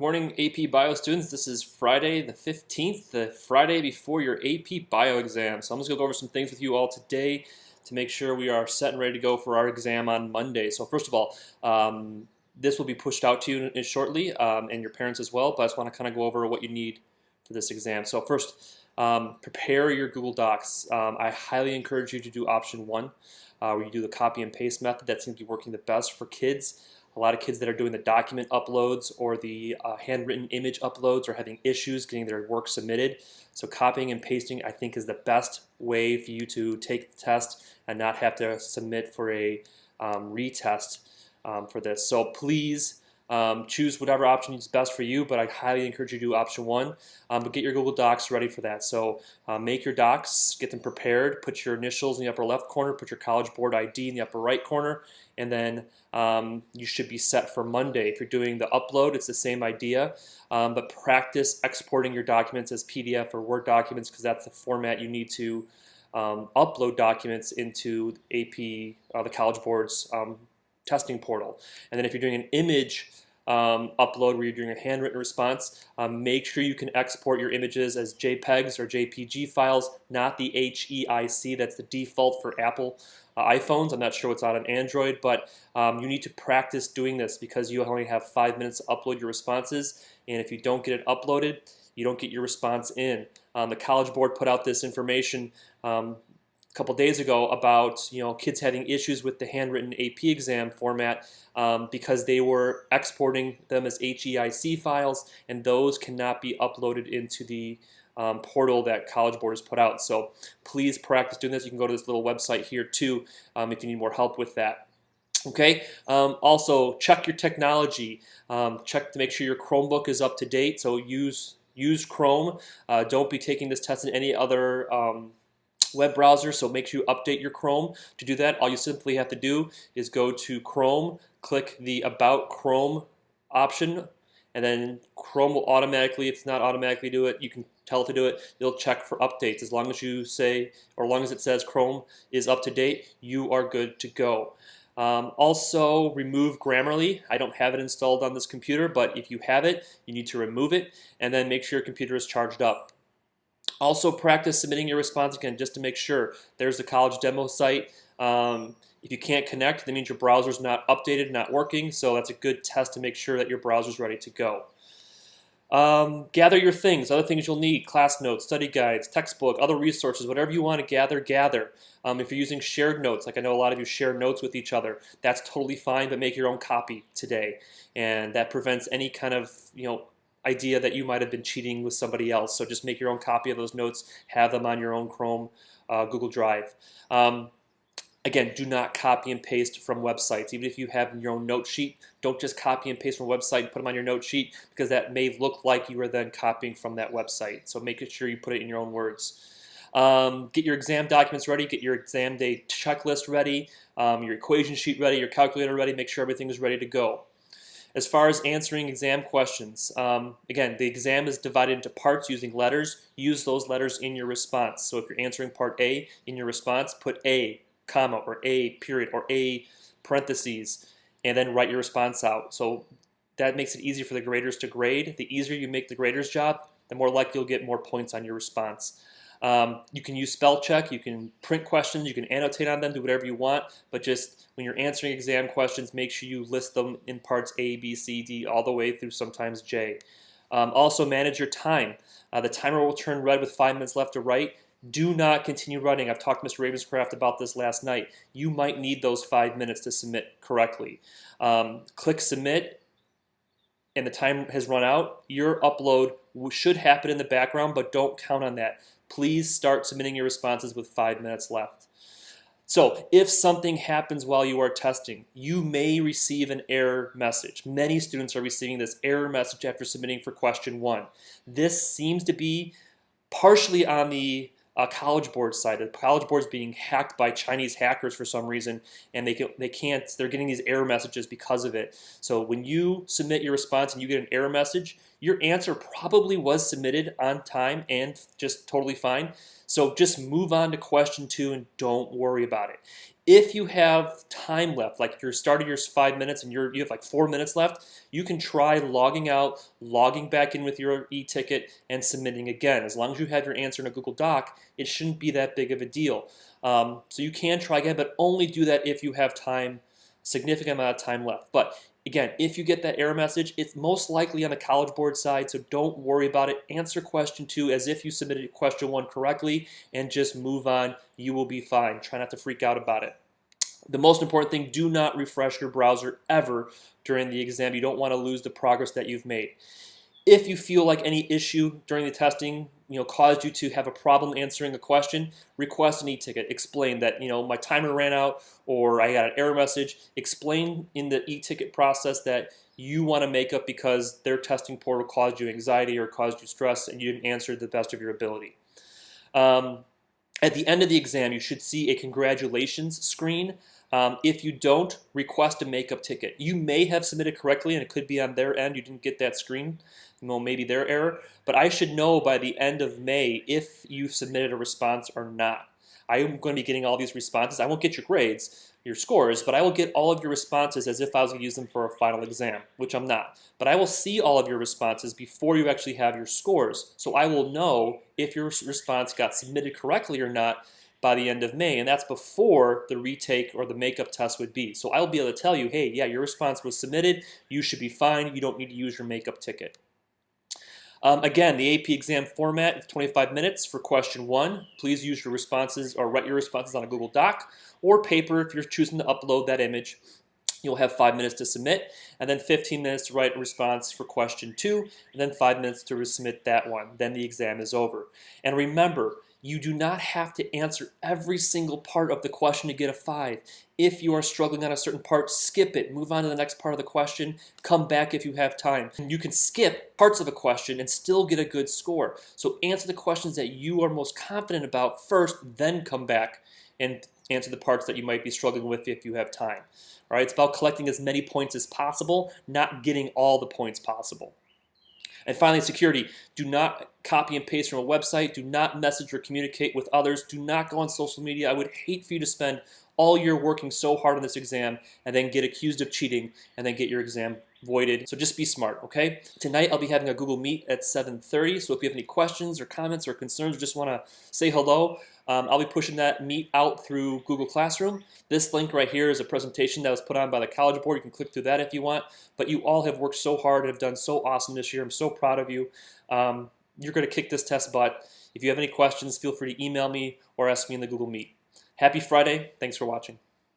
Morning, AP Bio students. This is Friday the 15th, the Friday before your AP Bio exam. So I'm just going to go over some things with you all today to make sure we are set and ready to go for our exam on Monday. So first of all, this will be pushed out to you shortly, and your parents as well, but I just want to kind of go over what you need for this exam. So first, prepare your Google Docs. I highly encourage you to do option one, where you do the copy and paste method. That seems to be working the best for kids. A lot of kids that are doing the document uploads or the handwritten image uploads are having issues getting their work submitted. So copying and pasting, I think, is the best way for you to take the test and not have to submit for a retest for this. So please choose whatever option is best for you, but I highly encourage you to do option one. But get your Google Docs ready for that. So make your docs, get them prepared, put your initials in the upper left corner, put your College Board ID in the upper right corner, and then you should be set for Monday. If you're doing the upload, it's the same idea, but practice exporting your documents as PDF or Word documents, because that's the format you need to upload documents into AP, the College Board's testing portal. And then if you're doing an image upload where you're doing a handwritten response, make sure you can export your images as JPEGs or JPG files, not the HEIC. That's the default for Apple iPhones. I'm not sure what's on an Android, but you need to practice doing this because you only have 5 minutes to upload your responses, and if you don't get it uploaded, you don't get your response in. The College Board put out this information couple days ago about kids having issues with the handwritten AP exam format because they were exporting them as HEIC files, and those cannot be uploaded into the portal that College Board has put out. So please practice doing this. You can go to this little website here too if you need more help with that. Okay. Also, check your technology. Check to make sure your Chromebook is up to date. So use Chrome. Don't be taking this test in any other web browser, so make sure you update your Chrome. To do that, all you simply have to do is go to Chrome, click the About Chrome option, and then Chrome will automatically, if it's not automatically do it, you can tell it to do it, it'll check for updates. As long as you say, or as long as it says Chrome is up to date, you are good to go. Also, remove Grammarly. I don't have it installed on this computer, but if you have it, you need to remove it, and then make sure your computer is charged up. Also, practice submitting your response again just to make sure. There's the college demo site. If you can't connect, that means your browser's not updated, not working, so that's a good test to make sure that your browser's ready to go. Gather your things, other things you'll need: class notes, study guides, textbook, other resources, whatever you want to gather. If you're using shared notes, like I know a lot of you share notes with each other, that's totally fine, but make your own copy today. And that prevents any kind of idea that you might have been cheating with somebody else. So just make your own copy of those notes, have them on your own Chrome, Google Drive. Again, do not copy and paste from websites. Even if you have your own note sheet, don't just copy and paste from a website and put them on your note sheet, because that may look like you are then copying from that website. So make sure you put it in your own words. Get your exam documents ready, get your exam day checklist ready, your equation sheet ready, your calculator ready, make sure everything is ready to go. As far as answering exam questions, again, the exam is divided into parts using letters. Use those letters in your response. So if you're answering part A in your response, put A, comma, or A, period, or A, parentheses, and then write your response out. So that makes it easier for the graders to grade. The easier you make the grader's job, the more likely you'll get more points on your response. You can use spell check, you can print questions, you can annotate on them, do whatever you want, but just when you're answering exam questions, make sure you list them in parts A, B, C, D, all the way through sometimes J. Also manage your time. The timer will turn red with 5 minutes left to write. Do not continue writing. I've talked to Mr. Ravenscraft about this last night. You might need those 5 minutes to submit correctly. Click submit, and the time has run out. Your upload should happen in the background, but don't count on that. Please start submitting your responses with 5 minutes left. So if something happens while you are testing, you may receive an error message. Many students are receiving this error message after submitting for question one. This seems to be partially on the College Board side. The College Board is being hacked by Chinese hackers for some reason, and they're getting these error messages because of it. So when you submit your response and you get an error message, your answer probably was submitted on time and just totally fine. So just move on to question 2 and don't worry about it. If you have time left, like you're starting your 5 minutes and you have like 4 minutes left, you can try logging out, logging back in with your e-ticket, and submitting again. As long as you have your answer in a Google Doc, it shouldn't be that big of a deal. So you can try again, but only do that if you have time, significant amount of time left. But again, if you get that error message, it's most likely on the College Board side, so don't worry about it. Answer question 2 as if you submitted question 1 correctly and just move on. You will be fine. Try not to freak out about it. The most important thing, do not refresh your browser ever during the exam. You don't want to lose the progress that you've made. If you feel like any issue during the testing caused you to have a problem answering a question, request an e-ticket. Explain that my timer ran out or I got an error message. Explain in the e-ticket process that you want to make up because their testing portal caused you anxiety or caused you stress and you didn't answer to the best of your ability. At the end of the exam, you should see a congratulations screen. If you don't, request a makeup ticket. You may have submitted correctly and it could be on their end. You didn't get that screen. Maybe their error. But I should know by the end of May if you've submitted a response or not. I'm going to be getting all these responses. I won't get your grades, your scores, but I will get all of your responses as if I was going to use them for a final exam, which I'm not. But I will see all of your responses before you actually have your scores. So I will know if your response got submitted correctly or not by the end of May, and that's before the retake or the makeup test would be. So I will be able to tell you, hey, yeah, your response was submitted, you should be fine, you don't need to use your makeup ticket. Again, the AP exam format is 25 minutes for question 1. Please use your responses or write your responses on a Google Doc or paper if you're choosing to upload that image. You'll have 5 minutes to submit, and then 15 minutes to write a response for question 2, and then 5 minutes to resubmit that one. Then the exam is over. And remember, you do not have to answer every single part of the question to get a 5. If you are struggling on a certain part, skip it. Move on to the next part of the question. Come back if you have time. You can skip parts of a question and still get a good score. So answer the questions that you are most confident about first, then come back and answer the parts that you might be struggling with if you have time. All right, it's about collecting as many points as possible, not getting all the points possible. And finally, security. Do not copy and paste from a website. Do not message or communicate with others. Do not go on social media. I would hate for you to spend all year working so hard on this exam and then get accused of cheating and then get your exam voided. So just be smart, okay? Tonight I'll be having a Google Meet at 7:30. So if you have any questions or comments or concerns or just want to say hello, I'll be pushing that Meet out through Google Classroom. This link right here is a presentation that was put on by the College Board. You can click through that if you want. But you all have worked so hard and have done so awesome this year. I'm so proud of you. You're going to kick this test butt. If you have any questions, feel free to email me or ask me in the Google Meet. Happy Friday. Thanks for watching.